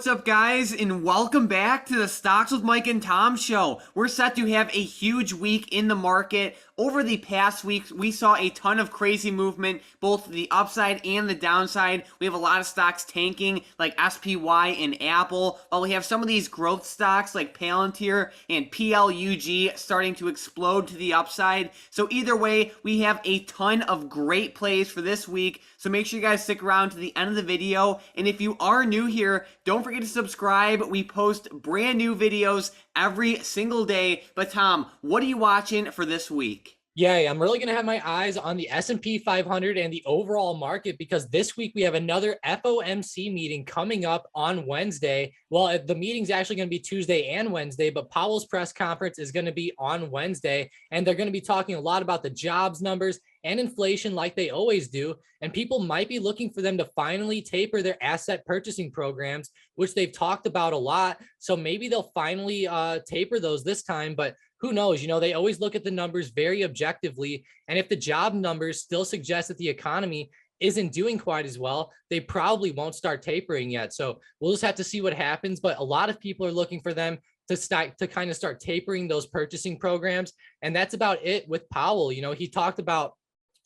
what's up, guys, and welcome back to the Stocks with Mike and Tom show. We're set to have a huge week in the market. Over the past weeks, we saw a ton of crazy movement, both the upside and the downside. We have a lot of stocks tanking, like SPY and Apple, while we have some of these growth stocks like Palantir and PLUG starting to explode to the upside. So either way, we have a ton of great plays for this week. So make sure you guys stick around to the end of the video. And if you are new here, don't forget to subscribe. We post brand new videos every single day. But Tom, what are you watching for this week? Yeah, I'm really going to have my eyes on the S&P 500 and the overall market because this week we have another FOMC meeting coming up on Wednesday. Well, the meeting's actually going to be Tuesday and Wednesday, but Powell's press conference is going to be on Wednesday, and they're going to be talking a lot about the jobs numbers and inflation like they always do. And people might be looking for them to finally taper their asset purchasing programs, which they've talked about a lot. So maybe they'll finally taper those this time, but who knows? You know, they always look at the numbers very objectively. And if the job numbers still suggest that the economy isn't doing quite as well, they probably won't start tapering yet. So we'll just have to see what happens. But a lot of people are looking for them to kind of start tapering those purchasing programs. And that's about it with Powell. You know, he talked about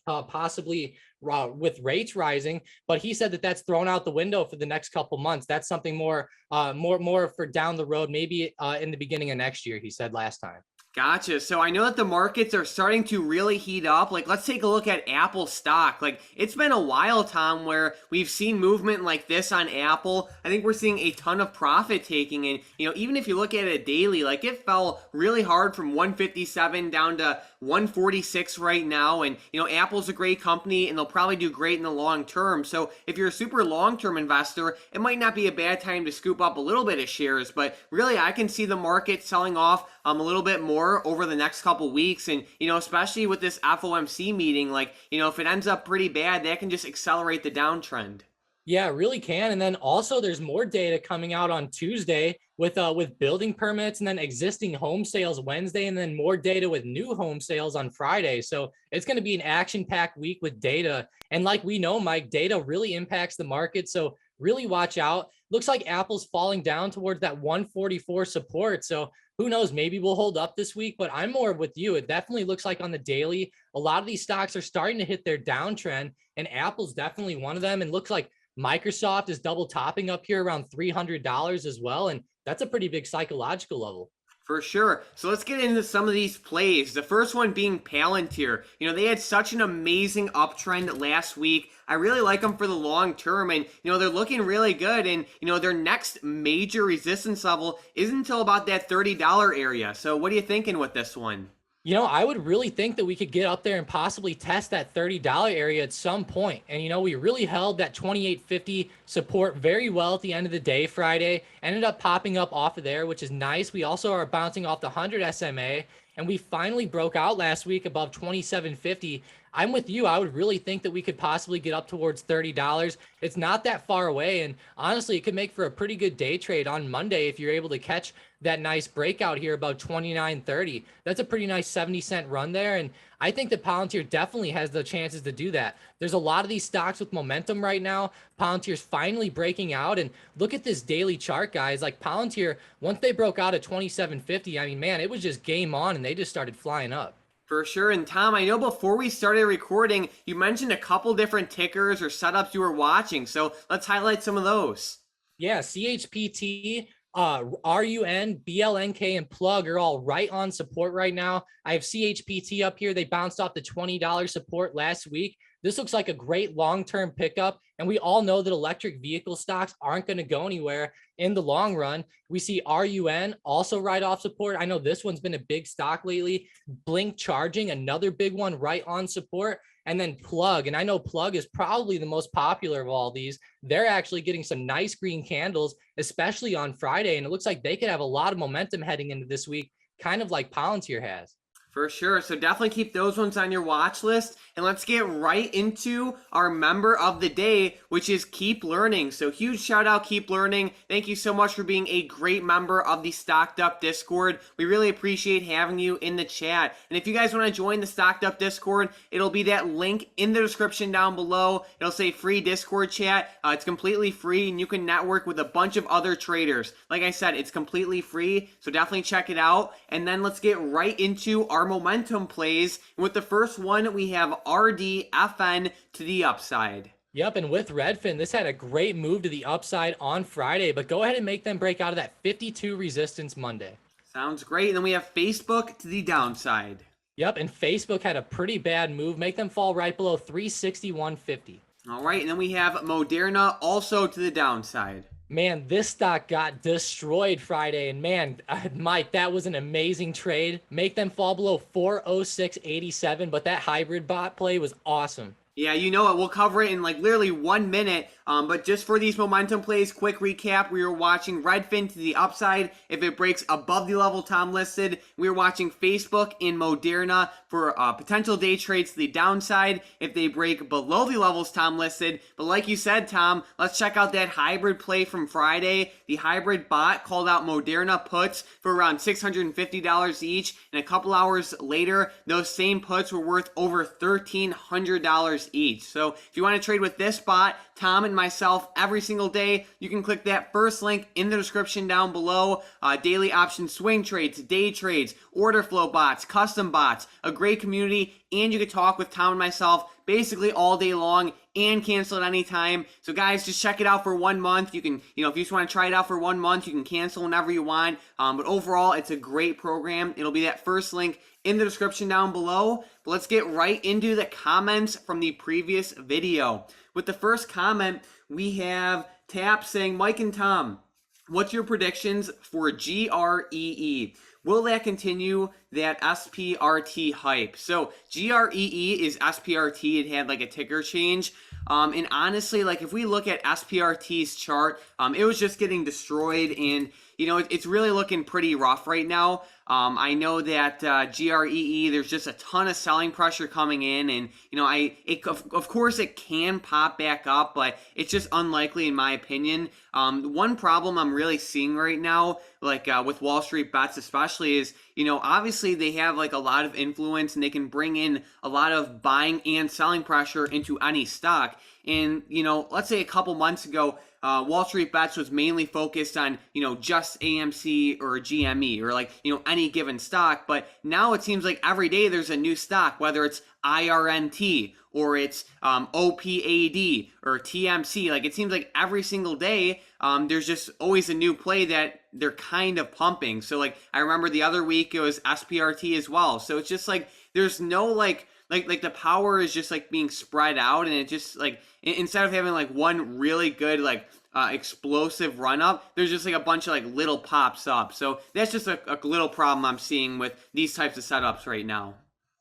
possibly with rates rising, but he said that that's thrown out the window for the next couple months. That's something more for down the road, maybe in the beginning of next year, he said last time. Gotcha. So I know that the markets are starting to really heat up. Like, let's take a look at Apple stock. Like, it's been a while, Tom, where we've seen movement like this on Apple. I think we're seeing a ton of profit taking. And, you know, even if you look at it daily, like, it fell really hard from 157 down to 146 right now. And, you know, Apple's a great company and they'll probably do great in the long term. So if you're a super long-term investor, it might not be a bad time to scoop up a little bit of shares. But really, I can see the market selling off a little bit more over the next couple weeks. And, you know, especially with this FOMC meeting, like, you know, if it ends up pretty bad, that can just accelerate the downtrend. Yeah, it really can. And then also there's more data coming out on Tuesday with building permits, and then existing home sales Wednesday, and then more data with new home sales on Friday. So it's going to be an action-packed week with data. And like we know, Mike, data really impacts the market. So really watch out. Looks like Apple's falling down towards that 144 support. So who knows, maybe we'll hold up this week, but I'm more with you. It definitely looks like on the daily, a lot of these stocks are starting to hit their downtrend, and Apple's definitely one of them. And looks like Microsoft is double topping up here around $300 as well. And that's a pretty big psychological level. For sure. So let's get into some of these plays. The first one being Palantir. You know, they had such an amazing uptrend last week. I really like them for the long term, and, you know, they're looking really good. And, you know, their next major resistance level isn't until about that $30 area. So what are you thinking with this one? You know, I would really think that we could get up there and possibly test that $30 area at some point. And, you know, we really held that 28.50 support very well at the end of the day Friday, ended up popping up off of there, which is nice. We also are bouncing off the 100 SMA, and we finally broke out last week above 27.50. I'm with you. I would really think that we could possibly get up towards $30. It's not that far away. And honestly, it could make for a pretty good day trade on Monday if you're able to catch that nice breakout here about 29.30. That's a pretty nice 70-cent run there. And I think that Palantir definitely has the chances to do that. There's a lot of these stocks with momentum right now. Palantir's finally breaking out. And look at this daily chart, guys. Like Palantir, once they broke out at 27.50, I mean, man, it was just game on and they just started flying up. For sure. And Tom, I know before we started recording, you mentioned a couple different tickers or setups you were watching. So let's highlight some of those. Yeah, CHPT, RUN, BLNK, and Plug are all right on support right now. I have CHPT up here. They bounced off the $20 support last week. This looks like a great long-term pickup, and we all know that electric vehicle stocks aren't going to go anywhere in the long run. We see RUN also right off support. I know this one's been a big stock lately. Blink Charging, another big one right on support. And then Plug, and I know Plug is probably the most popular of all these. They're actually getting some nice green candles, especially on Friday, and it looks like they could have a lot of momentum heading into this week, kind of like Palantir has. For sure. So definitely keep those ones on your watch list. And let's get right into our member of the day, which is Keep Learning. So huge shout out, Keep Learning. Thank you so much for being a great member of the Stocked Up Discord. We really appreciate having you in the chat. And if you guys want to join the Stocked Up Discord, it'll be that link in the description down below. It'll say free Discord chat. It's completely free and you can network with a bunch of other traders. Like I said, it's completely free. So definitely check it out. And then let's get right into our momentum plays. And with the first one, we have RDFN to the upside. Yep, and with Redfin, this had a great move to the upside on Friday, but go ahead and make them break out of that 52 resistance Monday. Sounds great. And then we have Facebook to the downside. Yep, and Facebook had a pretty bad move, make them fall right below 361.50. All right, and then we have Moderna also to the downside. Man, this stock got destroyed Friday, and man, Mike, that was an amazing trade. Make them fall below 406.87, but that hybrid bot play was awesome. Yeah, you know it. We'll cover it in like literally 1 minute. But just for these momentum plays, quick recap. We were watching Redfin to the upside if it breaks above the level Tom listed. We were watching Facebook and Moderna for potential day trades to the downside if they break below the levels Tom listed. But like you said, Tom, let's check out that hybrid play from Friday. The hybrid bot called out Moderna puts for around $650 each. And a couple hours later, those same puts were worth over $1,300 each. So if you want to trade with this bot, Tom and myself every single day, you can click that first link in the description down below. Daily option swing trades, day trades, order flow bots, custom bots, a great community, and you can talk with Tom and myself basically all day long and cancel at any time. So guys, just check it out for 1 month. You can, if you just want to try it out for 1 month, you can cancel whenever you want. But overall, it's a great program. It'll be that first link in the description down below. But let's get right into the comments from the previous video. With the first comment, we have Tap saying, Mike and Tom, what's your predictions for GREE? Will that continue that SPRT hype? So GREE is SPRT. It had like a ticker change. And honestly, like if we look at SPRT's chart, it was just getting destroyed, and it's really looking pretty rough right now. I know that GREE, there's just a ton of selling pressure coming in, and of course it can pop back up, but it's just unlikely in my opinion. One problem I'm really seeing right now, like with Wall Street Bets especially, is obviously they have like a lot of influence and they can bring in a lot of buying and selling pressure into any stock. And let's say a couple months ago, Wall Street Bets was mainly focused on, just AMC or GME or like, any given stock. But now it seems like every day there's a new stock, whether it's IRNT or it's OPAD or TMC. Like it seems like every single day there's just always a new play that they're kind of pumping. So like I remember the other week it was SPRT as well. So it's just like there's no like the power is just like being spread out, and it just like instead of having like one really good like explosive run up, there's just like a bunch of like little pops up. So that's just a little problem I'm seeing with these types of setups right now.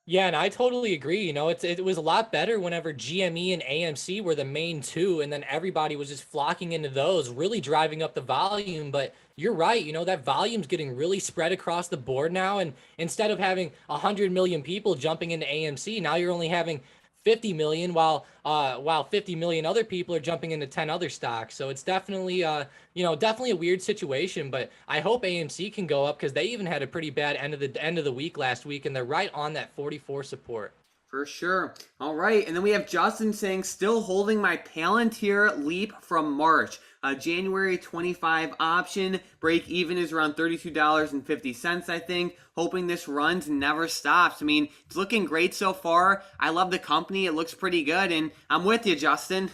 Yeah, and I totally agree. It was a lot better whenever GME and AMC were the main two, and then everybody was just flocking into those, really driving up the volume. But you're right, that volume's getting really spread across the board now. And instead of having 100 million people jumping into AMC, now you're only having 50 million, while 50 million other people are jumping into 10 other stocks. So it's definitely definitely a weird situation, but I hope AMC can go up because they even had a pretty bad end of the week last week, and they're right on that 44 support. For sure. All right. And then we have Justin saying, still holding my Palantir leap from March. January 25 option. Break even is around $32.50, I think. Hoping this runs and never stops. I mean, it's looking great so far. I love the company. It looks pretty good. And I'm with you, Justin.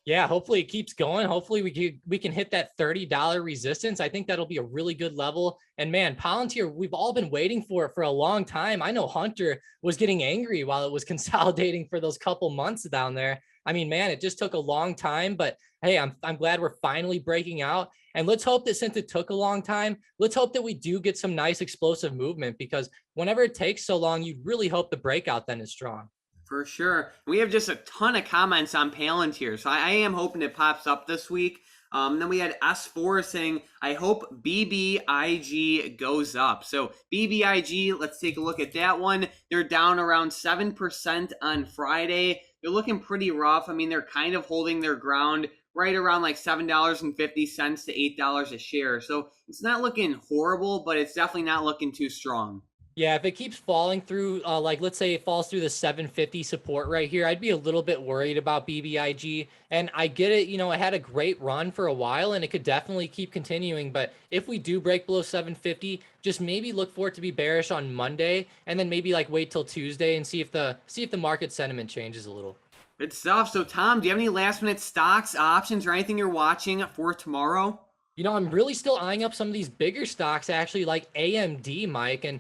Yeah, hopefully it keeps going. Hopefully we can hit that $30 resistance. I think that'll be a really good level. And man, Palantir, we've all been waiting for it for a long time. I know Hunter was getting angry while it was consolidating for those couple months down there. I mean, man, it just took a long time, but hey, I'm glad we're finally breaking out. And let's hope that since it took a long time, let's hope that we do get some nice explosive movement, because whenever it takes so long, you really hope the breakout then is strong. For sure. We have just a ton of comments on Palantir, so I am hoping it pops up this week. Then we had S4 saying, I hope BBIG goes up. So BBIG, let's take a look at that one. They're down around 7% on Friday. They're looking pretty rough. I mean, they're kind of holding their ground right around like $7.50 to $8 a share. So it's not looking horrible, but it's definitely not looking too strong. Yeah, if it keeps falling through, like let's say it falls through the 750 support right here, I'd be a little bit worried about BBIG. And I get it, it had a great run for a while and it could definitely keep continuing. But if we do break below 750, just maybe look for it to be bearish on Monday, and then maybe like wait till Tuesday and see if the market sentiment changes a little. Good stuff. So Tom, do you have any last minute stocks, options, or anything you're watching for tomorrow? I'm really still eyeing up some of these bigger stocks, actually, like AMD, Mike. And,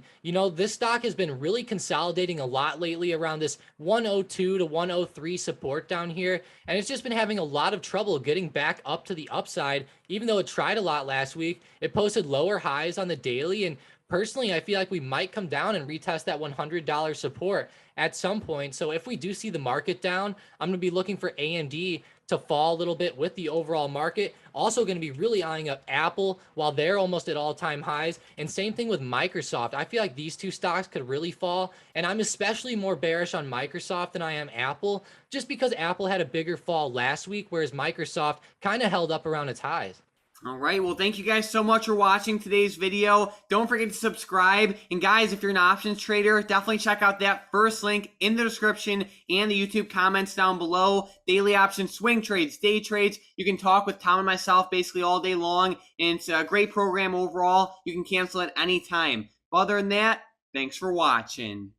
this stock has been really consolidating a lot lately around this 102 to 103 support down here. And it's just been having a lot of trouble getting back up to the upside, even though it tried a lot last week. It posted lower highs on the daily. And personally, I feel like we might come down and retest that $100 support at some point. So if we do see the market down, I'm going to be looking for AMD to fall a little bit with the overall market. Also going to be really eyeing up Apple while they're almost at all-time highs. And same thing with Microsoft. I feel like these two stocks could really fall. And I'm especially more bearish on Microsoft than I am Apple, just because Apple had a bigger fall last week, whereas Microsoft kind of held up around its highs. All right, well, thank you guys so much for watching today's video. Don't forget to subscribe. And guys, if you're an options trader, definitely check out that first link in the description and the YouTube comments down below. Daily options, swing trades, day trades. You can talk with Tom and myself basically all day long. And it's a great program overall. You can cancel at any time. Other than that, thanks for watching.